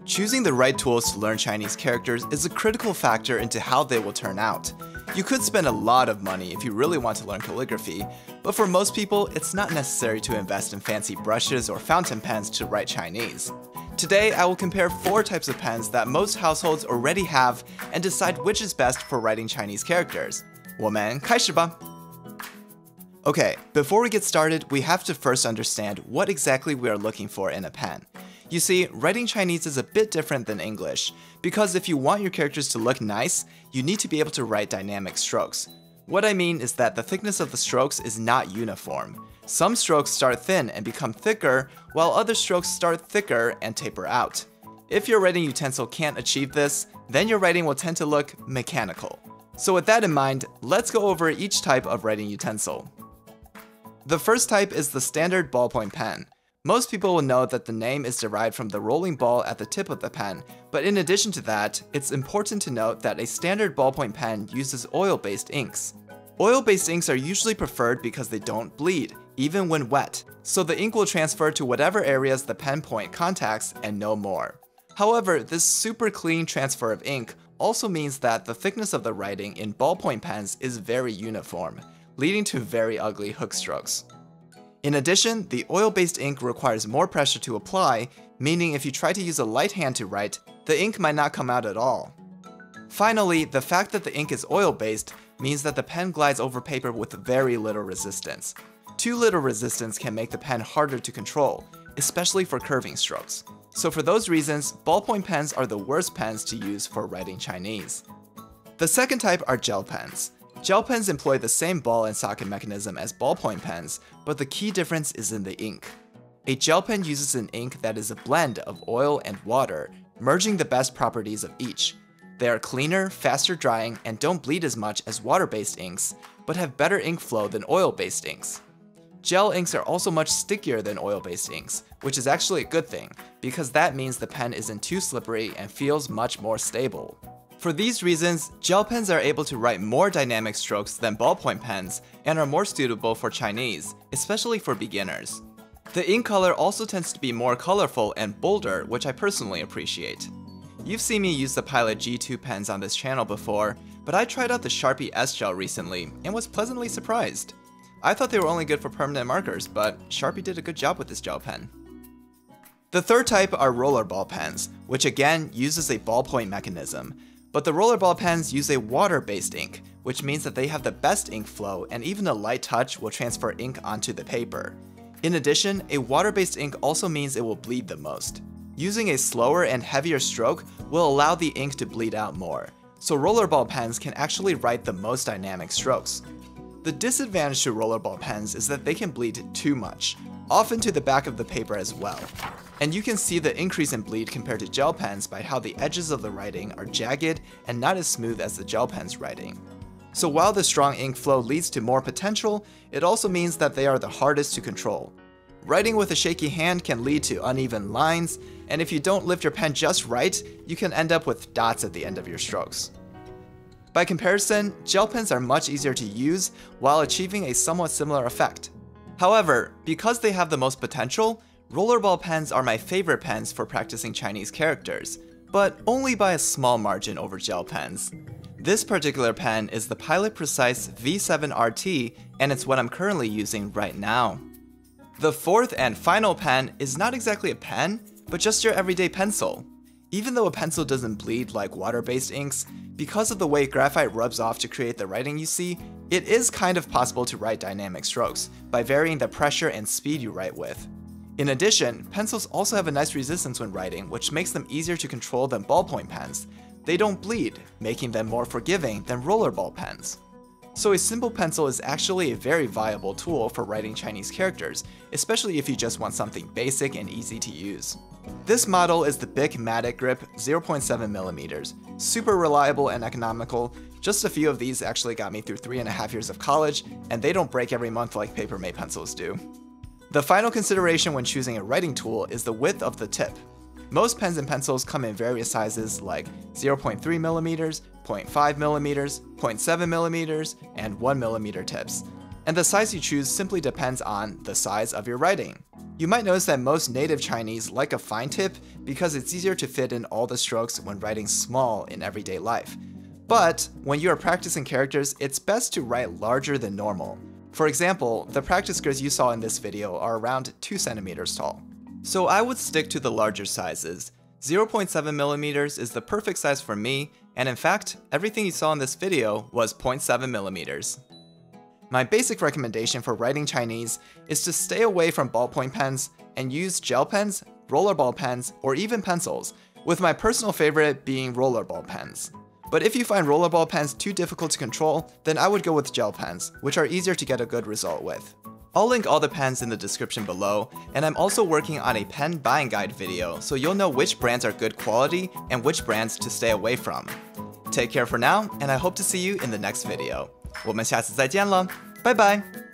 Choosing the right tools to learn Chinese characters is a critical factor into how they will turn out. You could spend a lot of money if you really want to learn calligraphy, but for most people, it's not necessary to invest in fancy brushes or fountain pens to write Chinese. Today, I will compare 4 types of pens that most households already have and decide which is best for writing Chinese characters. 我们开始吧! Okay, before we get started, we have to first understand what exactly we are looking for in a pen. You see, writing Chinese is a bit different than English, because if you want your characters to look nice, you need to be able to write dynamic strokes. What I mean is that the thickness of the strokes is not uniform. Some strokes start thin and become thicker, while other strokes start thicker and taper out. If your writing utensil can't achieve this, then your writing will tend to look mechanical. So with that in mind, let's go over each type of writing utensil. The first type is the standard ballpoint pen. Most people will know that the name is derived from the rolling ball at the tip of the pen, but in addition to that, it's important to note that a standard ballpoint pen uses oil-based inks. Oil-based inks are usually preferred because they don't bleed, even when wet, so the ink will transfer to whatever areas the pen point contacts and no more. However, this super clean transfer of ink also means that the thickness of the writing in ballpoint pens is very uniform, leading to very ugly hook strokes. In addition, the oil-based ink requires more pressure to apply, meaning if you try to use a light hand to write, the ink might not come out at all. Finally, the fact that the ink is oil-based means that the pen glides over paper with very little resistance. Too little resistance can make the pen harder to control, especially for curving strokes. So for those reasons, ballpoint pens are the worst pens to use for writing Chinese. The second type are gel pens. Gel pens employ the same ball and socket mechanism as ballpoint pens, but the key difference is in the ink. A gel pen uses an ink that is a blend of oil and water, merging the best properties of each. They are cleaner, faster drying, and don't bleed as much as water-based inks, but have better ink flow than oil-based inks. Gel inks are also much stickier than oil-based inks, which is actually a good thing, because that means the pen isn't too slippery and feels much more stable. For these reasons, gel pens are able to write more dynamic strokes than ballpoint pens and are more suitable for Chinese, especially for beginners. The ink color also tends to be more colorful and bolder, which I personally appreciate. You've seen me use the Pilot G2 pens on this channel before, but I tried out the Sharpie S-Gel recently and was pleasantly surprised. I thought they were only good for permanent markers, but Sharpie did a good job with this gel pen. The third type are rollerball pens, which again uses a ballpoint mechanism. But the rollerball pens use a water-based ink, which means that they have the best ink flow and even a light touch will transfer ink onto the paper. In addition, a water-based ink also means it will bleed the most. Using a slower and heavier stroke will allow the ink to bleed out more, so rollerball pens can actually write the most dynamic strokes. The disadvantage to rollerball pens is that they can bleed too much, often to the back of the paper as well. And you can see the increase in bleed compared to gel pens by how the edges of the writing are jagged and not as smooth as the gel pen's writing. So while the strong ink flow leads to more potential, it also means that they are the hardest to control. Writing with a shaky hand can lead to uneven lines, and if you don't lift your pen just right, you can end up with dots at the end of your strokes. By comparison, gel pens are much easier to use while achieving a somewhat similar effect. However, because they have the most potential, rollerball pens are my favorite pens for practicing Chinese characters, but only by a small margin over gel pens. This particular pen is the Pilot Precise V7RT, and it's what I'm currently using right now. The fourth and final pen is not exactly a pen, but just your everyday pencil. Even though a pencil doesn't bleed like water-based inks, because of the way graphite rubs off to create the writing you see, it is kind of possible to write dynamic strokes by varying the pressure and speed you write with. In addition, pencils also have a nice resistance when writing, which makes them easier to control than ballpoint pens. They don't bleed, making them more forgiving than rollerball pens. So a simple pencil is actually a very viable tool for writing Chinese characters, especially if you just want something basic and easy to use. This model is the Bic Matic Grip 0.7mm, super reliable and economical. Just a few of these actually got me through 3.5 years of college, and they don't break every month like Papermate pencils do. The final consideration when choosing a writing tool is the width of the tip. Most pens and pencils come in various sizes like 0.3mm, 0.5mm, 0.7mm, and 1mm tips, and the size you choose simply depends on the size of your writing. You might notice that most native Chinese like a fine tip because it's easier to fit in all the strokes when writing small in everyday life. But when you are practicing characters, it's best to write larger than normal. For example, the practice grids you saw in this video are around 2 centimeters tall. So I would stick to the larger sizes. 0.7 millimeters is the perfect size for me, and in fact, everything you saw in this video was 0.7 millimeters. My basic recommendation for writing Chinese is to stay away from ballpoint pens and use gel pens, rollerball pens, or even pencils, with my personal favorite being rollerball pens. But if you find rollerball pens too difficult to control, then I would go with gel pens, which are easier to get a good result with. I'll link all the pens in the description below, and I'm also working on a pen buying guide video, so you'll know which brands are good quality and which brands to stay away from. Take care for now, and I hope to see you in the next video. 我们下次再见了，拜拜。